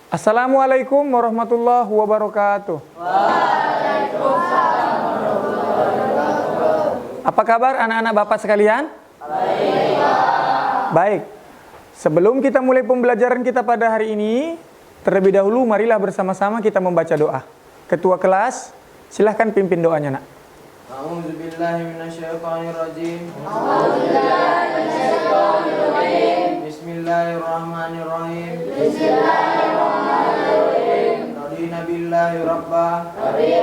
Assalamualaikum warahmatullahi wabarakatuh. Waalaikumsalam warahmatullahi wabarakatuh. Apa kabar anak-anak Bapak sekalian? Baik. Sebelum kita mulai pembelajaran kita pada hari ini, terlebih dahulu marilah bersama-sama kita membaca doa. Ketua kelas, silahkan pimpin doanya, Nak. A'udzubillahi minasyaitonirrajim. Bismillahirrahmanirrahim. Radina billahi rabba. Ya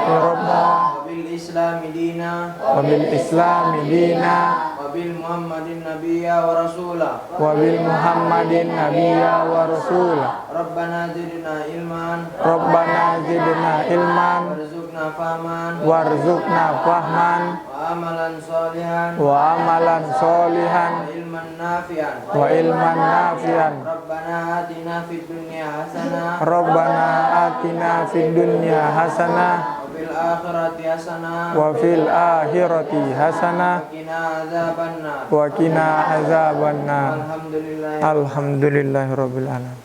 Rabbah, Wabil islami dina. wabil islami dina, Wabil muhammadin nabiyya wa rasulah. wabil muhammadin nabiyya wa rasulah. Rabbana zidna ilman. Rabbana zidna ilman, Warzuqna fahman. warzuqna fahman, Wa amalan salihan. wa amalan solihan, Wa ilman nafi'an. wa ilman nafian. Rabbana atina fid dunya hasanah. Rabbana atina fid dunya hasanah, Wa fil akhirati hasanah. wa fil akhirati hasanah, Wa qina adzabannar. wa qina azabannar. Alhamdulillah. Alhamdulillahirabbil alamin.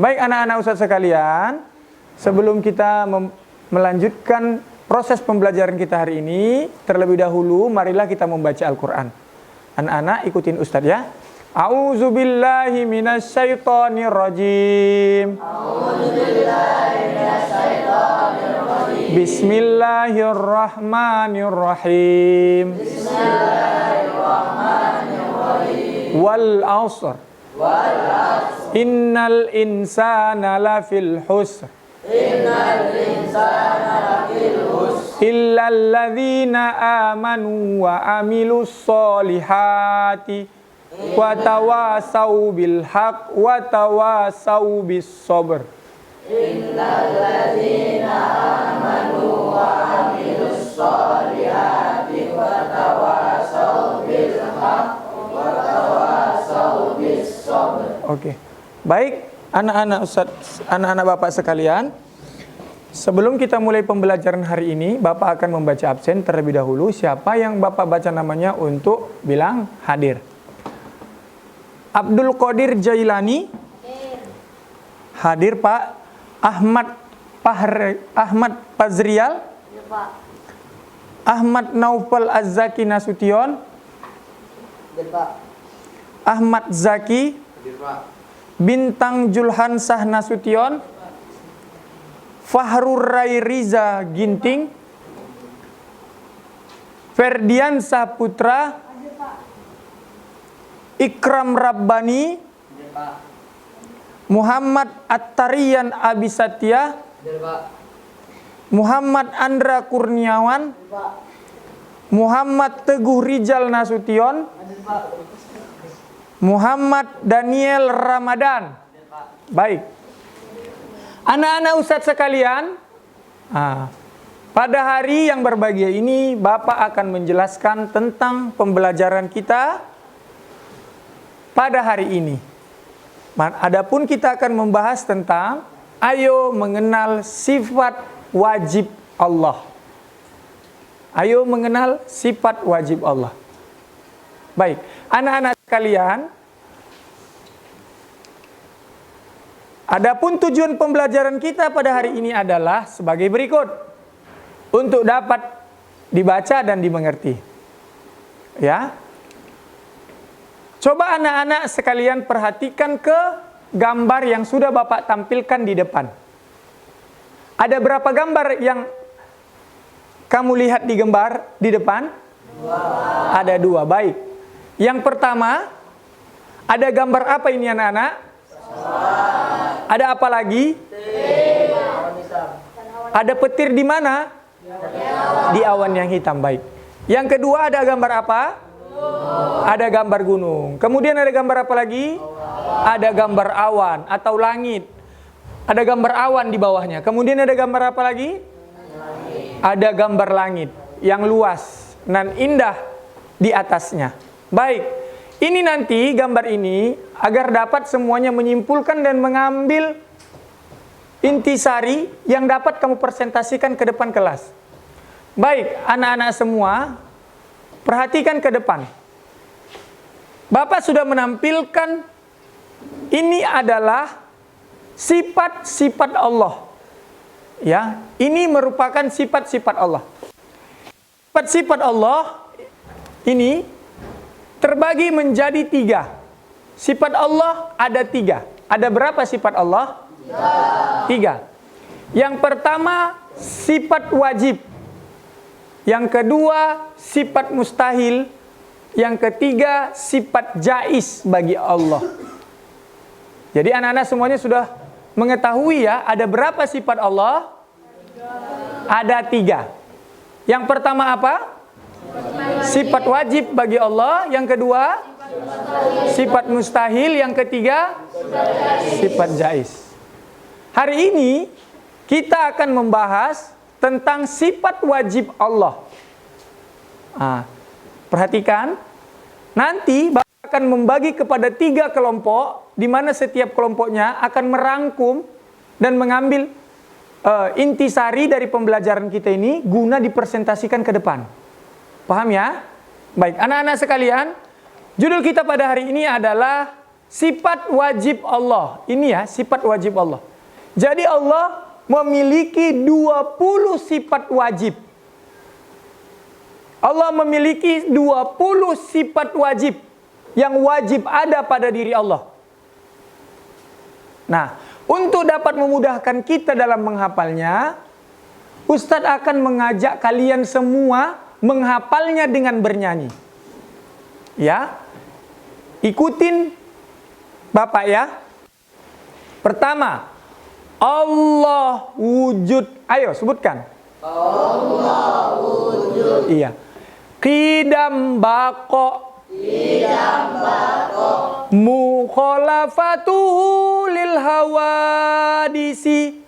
Baik anak-anak Ustaz sekalian, sebelum kita melanjutkan proses pembelajaran kita hari ini, terlebih dahulu marilah kita membaca Al-Qur'an. Anak-anak ikutin Ustaz ya. A'udzubillahi minasyaitonirrajim. Bismillahirrahmanirrahim. Wal 'ashr. Innal insana lafil husr. Illal ladzina amanu wa amilus solihati wa tawasau bil haq wa tawasau bis sabr. Oke. Baik, anak-anak Ustaz, anak-anak Bapak sekalian, sebelum kita mulai pembelajaran hari ini, Bapak akan membaca absen terlebih dahulu. Siapa yang Bapak baca namanya untuk bilang hadir. Abdul Qadir Jailani. Hadir, Pak. Ahmad Pazrial. Ahmad Naufal Az-Zaki Nasution. Ahmad Zaki. Bintang Julhan Sah Nasution. Fahrur Rai Riza Ginting. Ferdian Saputra. Ikram Rabbani. Muhammad Attarian Abisatya. Muhammad Andra Kurniawan. Muhammad Teguh Rijal Nasution. Muhammad Daniel Ramadan. Baik. Anak-anak Ustadz sekalian, pada hari yang berbahagia ini Bapak akan menjelaskan tentang pembelajaran kita pada hari ini. Adapun kita akan membahas tentang ayo mengenal sifat wajib Allah. Ayo mengenal sifat wajib Allah. Baik, anak-anak sekalian, adapun tujuan pembelajaran kita pada hari ini adalah sebagai berikut. Untuk dapat dibaca dan dimengerti. Ya. Coba anak-anak sekalian perhatikan ke gambar yang sudah Bapak tampilkan di depan. Ada berapa gambar yang kamu lihat di gambar di depan? Ada 2, baik. Yang pertama, ada gambar apa ini anak-anak? Ada apa lagi? Ada petir di mana? Di awan yang hitam, baik. Yang kedua ada gambar apa? Ada gambar gunung. Kemudian ada gambar apa lagi? Ada gambar awan atau langit. Ada gambar awan di bawahnya. Kemudian ada gambar apa lagi? Ada gambar langit yang luas dan indah di atasnya. Baik, ini nanti gambar ini agar dapat semuanya menyimpulkan dan mengambil intisari yang dapat kamu presentasikan ke depan kelas. Baik, anak-anak semua, perhatikan ke depan. Bapak sudah menampilkan ini adalah sifat-sifat Allah. Ya, ini merupakan sifat-sifat Allah. Sifat-sifat Allah ini terbagi menjadi 3. Sifat Allah ada 3. Ada berapa sifat Allah? 3. Yang pertama sifat wajib. Yang kedua sifat mustahil. Yang ketiga sifat jaiz bagi Allah. Jadi anak-anak semuanya sudah mengetahui ya, ada berapa sifat Allah? Ada 3. Yang pertama apa? Sifat wajib bagi Allah. Yang kedua sifat mustahil. Yang ketiga sifat jaiz. Hari ini kita akan membahas tentang sifat wajib Allah. Perhatikan, nanti Bapak akan membagi kepada 3 kelompok, di mana setiap kelompoknya akan merangkum dan mengambil intisari dari pembelajaran kita ini guna dipresentasikan ke depan. Paham ya? Baik, anak-anak sekalian, judul kita pada hari ini adalah sifat wajib Allah. Ini ya, sifat wajib Allah. Jadi Allah memiliki 20 sifat wajib. Allah memiliki 20 sifat wajib yang wajib ada pada diri Allah. Nah, untuk dapat memudahkan kita dalam menghafalnya, Ustadz akan mengajak kalian semua menghafalnya dengan bernyanyi. Ya, ikutin Bapak ya. Pertama, Allah wujud. Ayo sebutkan. Allah wujud. Iya. Qidam baqo. Mukhalafatuhu lil hawadisi.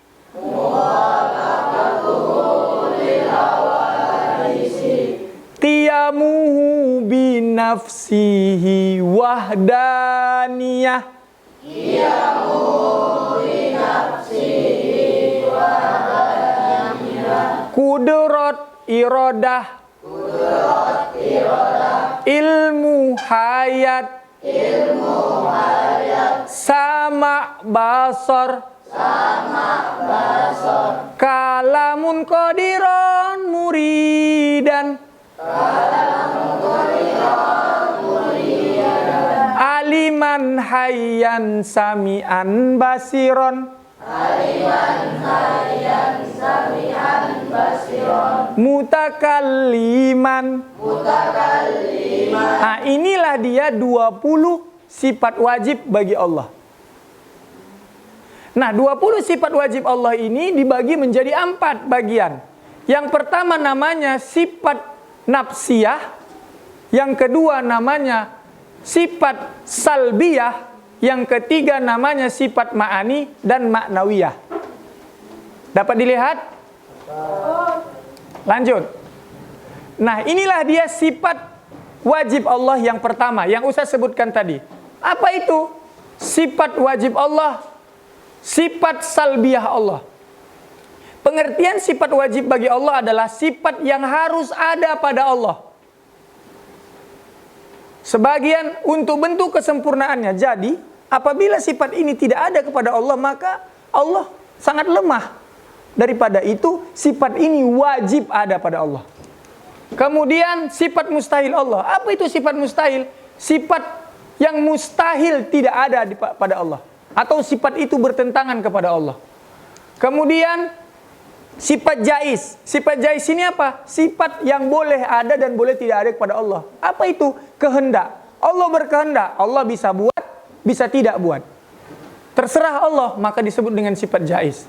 Tiyamuhu binafsihi wahdaniyah. Kudrat iradah. Ilmu hayat. Sama basar. Kalamun qadiran muridan. Aliman hayyan sami'an basiron. Mutakalliman. Nah, inilah dia 20 sifat wajib bagi Allah. Nah, 20 sifat wajib Allah ini dibagi menjadi 4 bagian. Yang pertama namanya sifat nafsiyah. Yang kedua namanya sifat salbiyah. Yang ketiga namanya sifat ma'ani dan maknawiyah. Dapat dilihat? Lanjut. Nah, inilah dia sifat wajib Allah yang pertama yang Ustaz sebutkan tadi. Apa itu? Sifat wajib Allah, sifat salbiyah Allah. Pengertian sifat wajib bagi Allah adalah sifat yang harus ada pada Allah. Sebagian untuk bentuk kesempurnaannya. Jadi, apabila sifat ini tidak ada kepada Allah, maka Allah sangat lemah. Daripada itu, sifat ini wajib ada pada Allah. Kemudian sifat mustahil Allah. Apa itu sifat mustahil? Sifat yang mustahil tidak ada pada Allah. Atau sifat itu bertentangan kepada Allah. Kemudian sifat jaiz. Sifat jaiz ini apa? Sifat yang boleh ada dan boleh tidak ada kepada Allah. Apa itu? Kehendak. Allah berkehendak. Allah bisa buat, bisa tidak buat. Terserah Allah, maka disebut dengan sifat jaiz.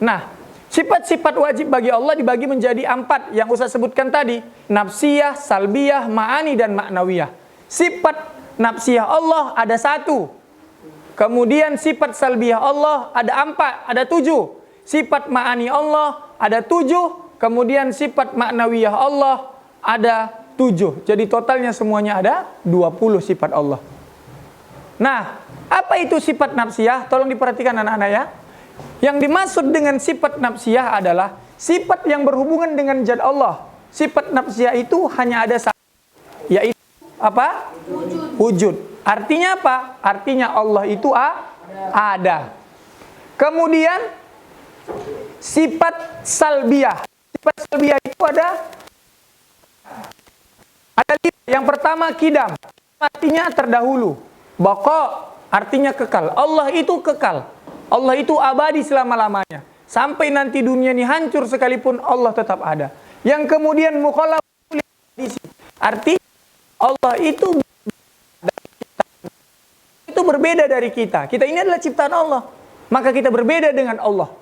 Nah, sifat-sifat wajib bagi Allah dibagi menjadi 4 yang Ustaz sebutkan tadi. Nafsiyah, salbiyah, ma'ani, dan maknawiyah. Sifat nafsiyah Allah ada 1. Kemudian sifat salbiyah Allah ada 4, ada 7. Sifat ma'ani Allah ada 7. Kemudian sifat maknawiyah Allah ada 7. Jadi totalnya semuanya ada 20 sifat Allah. Nah, apa itu sifat nafsiyah? Tolong diperhatikan anak-anak ya. Yang dimaksud dengan sifat nafsiyah adalah sifat yang berhubungan dengan zat Allah. Sifat nafsiyah itu hanya ada 1, yaitu apa? Wujud. Artinya apa? Artinya Allah itu ada. Kemudian sifat salbiyah. Sifat salbiyah itu ada 5. Yang pertama kidam, artinya terdahulu. Baqa artinya kekal. Allah itu kekal. Allah itu abadi selama-lamanya. Sampai nanti dunia ini hancur sekalipun Allah tetap ada. Yang kemudian mukhalaf arti Allah itu berbeda dari kita. Kita ini adalah ciptaan Allah. Maka kita berbeda dengan Allah.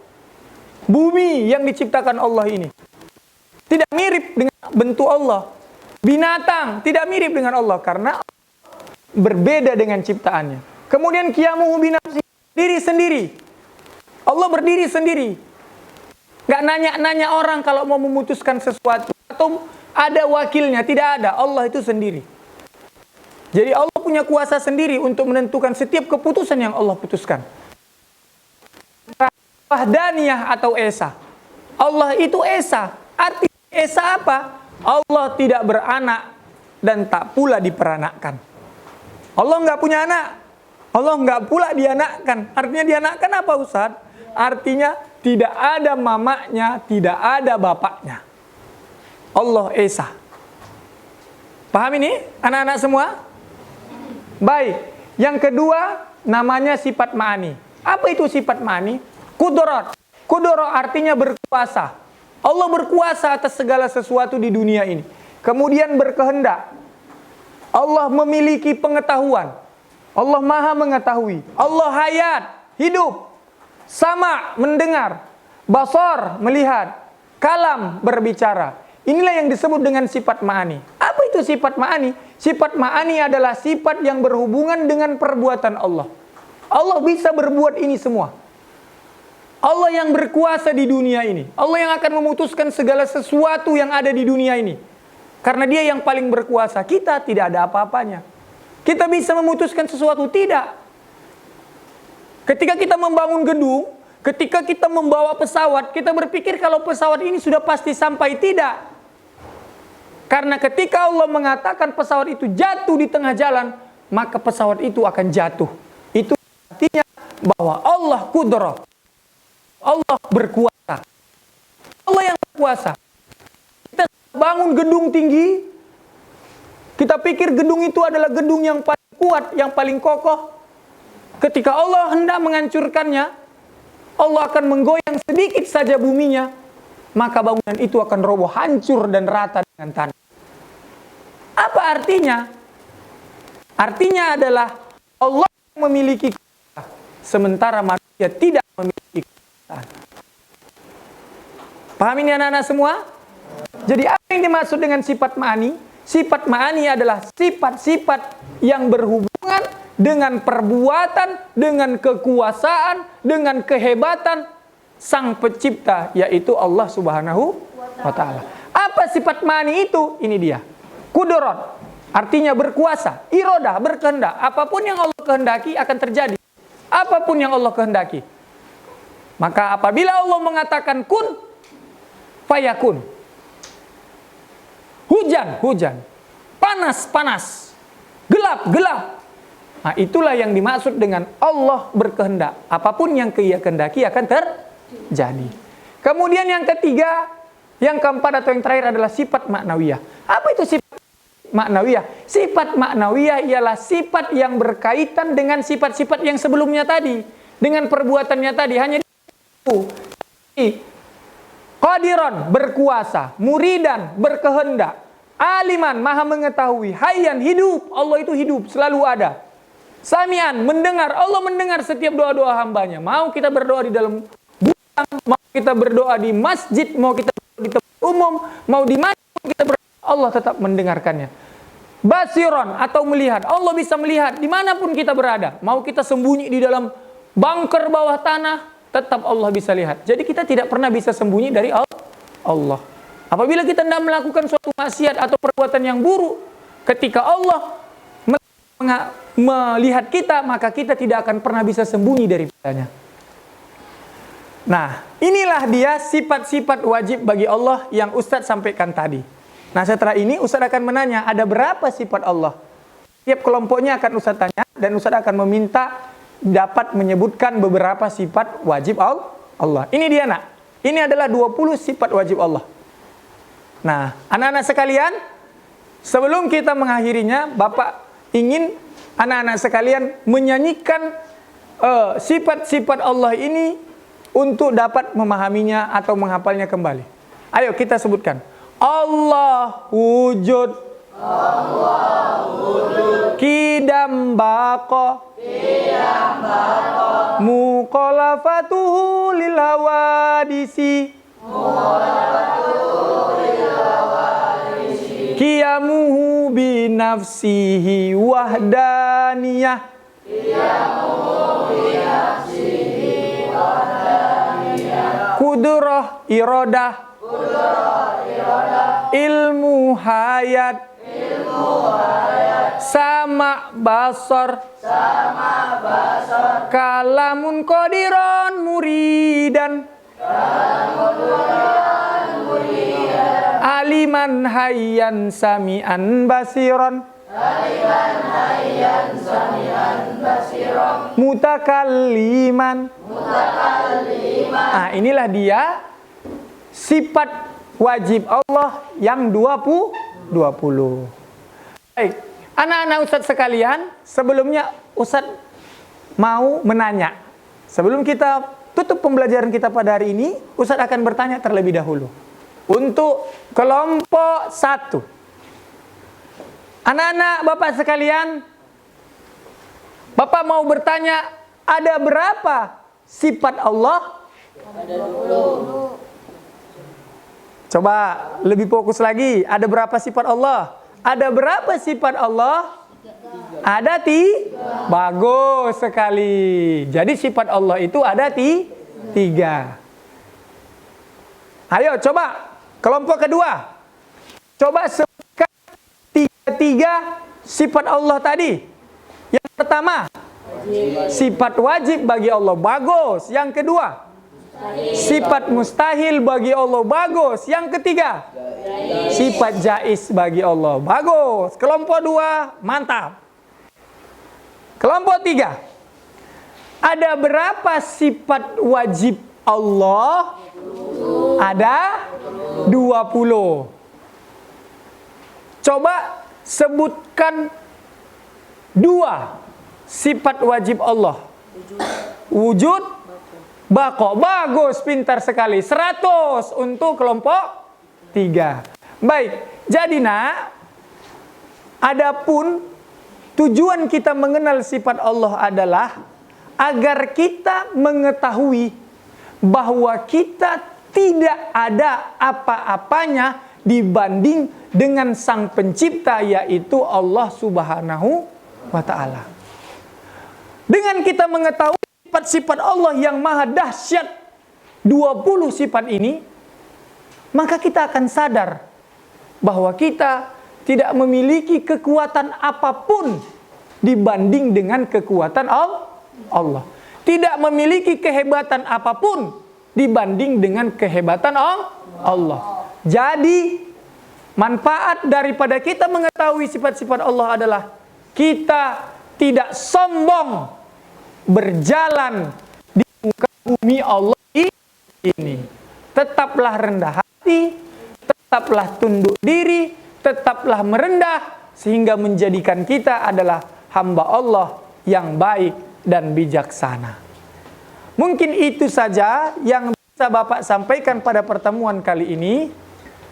Bumi yang diciptakan Allah ini tidak mirip dengan bentuk Allah. Binatang tidak mirip dengan Allah karena berbeda dengan ciptaannya. Kemudian qiyamuhu binafsi, diri sendiri. Allah berdiri sendiri. Gak nanya-nanya orang kalau mau memutuskan sesuatu atau ada wakilnya, tidak ada. Allah itu sendiri. Jadi Allah punya kuasa sendiri untuk menentukan setiap keputusan yang Allah putuskan. Wahdaniyah atau Esa. Allah itu Esa. Arti Esa apa? Allah tidak beranak dan tak pula diperanakkan. Allah nggak punya anak. Allah nggak pula dianakkan. Artinya dianakkan apa Ustaz? Artinya tidak ada mamanya, tidak ada bapaknya. Allah Esa. Paham ini anak-anak semua? Baik. Yang kedua namanya sifat ma'ani. Apa itu sifat ma'ani? Kudrat. Kudrat artinya berkuasa. Allah berkuasa atas segala sesuatu di dunia ini. Kemudian berkehendak. Allah memiliki pengetahuan. Allah maha mengetahui. Allah hayat, hidup. Sama, mendengar. Basar, melihat. Kalam, berbicara. Inilah yang disebut dengan sifat ma'ani. Apa itu sifat ma'ani? Sifat ma'ani adalah sifat yang berhubungan dengan perbuatan Allah. Allah bisa berbuat ini semua. Allah yang berkuasa di dunia ini. Allah yang akan memutuskan segala sesuatu yang ada di dunia ini. Karena dia yang paling berkuasa. Kita tidak ada apa-apanya. Kita bisa memutuskan sesuatu? Tidak. Ketika kita membangun gedung, ketika kita membawa pesawat, kita berpikir kalau pesawat ini sudah pasti sampai. Tidak. Karena ketika Allah mengatakan pesawat itu jatuh di tengah jalan, maka pesawat itu akan jatuh. Itu artinya bahwa Allah kudrah. Allah berkuasa. Allah yang berkuasa. Kita bangun gedung tinggi, kita pikir gedung itu adalah gedung yang paling kuat, yang paling kokoh. Ketika Allah hendak menghancurkannya, Allah akan menggoyang sedikit saja buminya, maka bangunan itu akan roboh, hancur dan rata dengan tanah. Apa artinya? Artinya adalah Allah yang memiliki kuasa, sementara manusia tidak memiliki kuasa. Paham ini anak-anak semua? Jadi apa yang dimaksud dengan sifat ma'ani? Sifat ma'ani adalah sifat-sifat yang berhubungan dengan perbuatan, dengan kekuasaan, dengan kehebatan Sang Pencipta, yaitu Allah Subhanahu wa Ta'ala. Apa sifat ma'ani itu? Ini dia. Kudrat, artinya berkuasa. Irodah, berkehendak. Apapun yang Allah kehendaki akan terjadi. Apapun yang Allah kehendaki. Maka apabila Allah mengatakan kun, fayakun. Hujan, hujan. Panas, panas. Gelap, gelap. Nah, itulah yang dimaksud dengan Allah berkehendak. Apapun yang Ia kehendaki akan terjadi. Kemudian yang ketiga, yang keempat atau yang terakhir adalah sifat maknawiyah. Apa itu sifat maknawiyah? Sifat maknawiyah ialah sifat yang berkaitan dengan sifat-sifat yang sebelumnya tadi. Dengan perbuatannya tadi. Hanya Qadiran, berkuasa. Muridan, berkehendak. Aliman, maha mengetahui. Hayyan, hidup. Allah itu hidup, selalu ada. Samian, mendengar. Allah mendengar setiap doa-doa hambanya. Mau kita berdoa di dalam gudang, mau kita berdoa di masjid, mau kita berdoa di tempat umum, mau di mana kita berdoa, Allah tetap mendengarkannya. Basiron, atau melihat. Allah bisa melihat dimanapun kita berada. Mau kita sembunyi di dalam bunker bawah tanah, tetap Allah bisa lihat. Jadi kita tidak pernah bisa sembunyi dari Allah. Apabila kita tidak melakukan suatu maksiat atau perbuatan yang buruk, ketika Allah melihat kita, maka kita tidak akan pernah bisa sembunyi daripadanya. Nah, inilah dia sifat-sifat wajib bagi Allah yang Ustadz sampaikan tadi. Nah, setelah ini Ustadz akan menanya, ada berapa sifat Allah? Tiap kelompoknya akan Ustadz tanya, dan Ustadz akan meminta dapat menyebutkan beberapa sifat wajib Allah. Ini dia nak. Ini adalah 20 sifat wajib Allah. Nah, anak-anak sekalian, sebelum kita mengakhirinya, Bapak ingin anak-anak sekalian menyanyikan sifat-sifat Allah ini untuk dapat memahaminya atau menghafalnya kembali. Ayo kita sebutkan. Allah wujud. Kidam baqo. Muqalafatuhu lil hawadisi. Qiyamuhu bi nafsihi wahdaniyah. Kudrah iradah. Ilmu hayat. Sama basar. Kalamun qadiron muridan. Aliman hayyan sami'an basiron. Mutakalliman. Nah, inilah dia sifat wajib Allah yang 20. Baik, anak-anak Ustadz sekalian, sebelumnya Ustadz mau menanya. Sebelum kita tutup pembelajaran kita pada hari ini, Ustadz akan bertanya terlebih dahulu. Untuk kelompok 1. Anak-anak Bapak sekalian, Bapak mau bertanya, ada berapa sifat Allah? Ada 20. Coba lebih fokus lagi. Ada berapa sifat Allah? Ada berapa sifat Allah? Ada 3. Bagus sekali. Jadi sifat Allah itu ada 3. Ayo coba kelompok kedua. Coba sebutkan 3 sifat Allah tadi. Yang pertama, sifat wajib bagi Allah. Bagus. Yang kedua, sifat mustahil bagi Allah. Bagus. Yang ketiga, sifat jaiz bagi Allah. Bagus. Kelompok 2, mantap. Kelompok 3, ada berapa sifat wajib Allah? Ada 20. Coba sebutkan 2 sifat wajib Allah. Wujud, baqo. Bagus, pintar sekali. 100 untuk kelompok 3. Baik, jadi nak, adapun tujuan kita mengenal sifat Allah adalah agar kita mengetahui bahwa kita tidak ada apa-apanya dibanding dengan Sang Pencipta, yaitu Allah Subhanahu wa Ta'ala. Dengan kita mengetahui sifat-sifat Allah yang maha dahsyat, 20 sifat ini, maka kita akan sadar bahwa kita tidak memiliki kekuatan apapun dibanding dengan kekuatan Allah. Tidak memiliki kehebatan apapun dibanding dengan kehebatan Allah. Jadi, manfaat daripada kita mengetahui sifat-sifat Allah adalah kita tidak sombong berjalan di muka bumi Allah ini. Tetaplah rendah hati, tetaplah tunduk diri, tetaplah merendah, sehingga menjadikan kita adalah hamba Allah yang baik dan bijaksana. Mungkin itu saja yang bisa Bapak sampaikan pada pertemuan kali ini.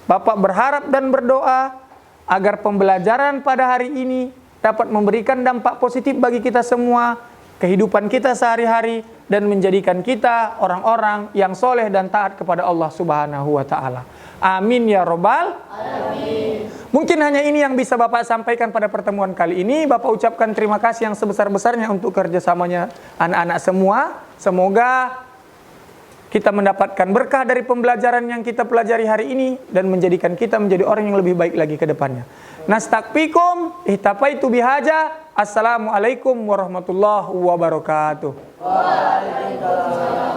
Bapak berharap dan berdoa agar pembelajaran pada hari ini dapat memberikan dampak positif bagi kita semua, kehidupan kita sehari-hari, dan menjadikan kita orang-orang yang soleh dan taat kepada Allah Subhanahu wa Ta'ala. Amin ya robbal alamin. Mungkin hanya ini yang bisa Bapak sampaikan pada pertemuan kali ini. Bapak ucapkan terima kasih yang sebesar-besarnya untuk kerjasamanya anak-anak semua. Semoga kita mendapatkan berkah dari pembelajaran yang kita pelajari hari ini dan menjadikan kita menjadi orang yang lebih baik lagi ke depannya. Nastaqfikum, ihtafaitu bihaja. Assalamualaikum warahmatullahi wabarakatuh. Waalaikumsalam.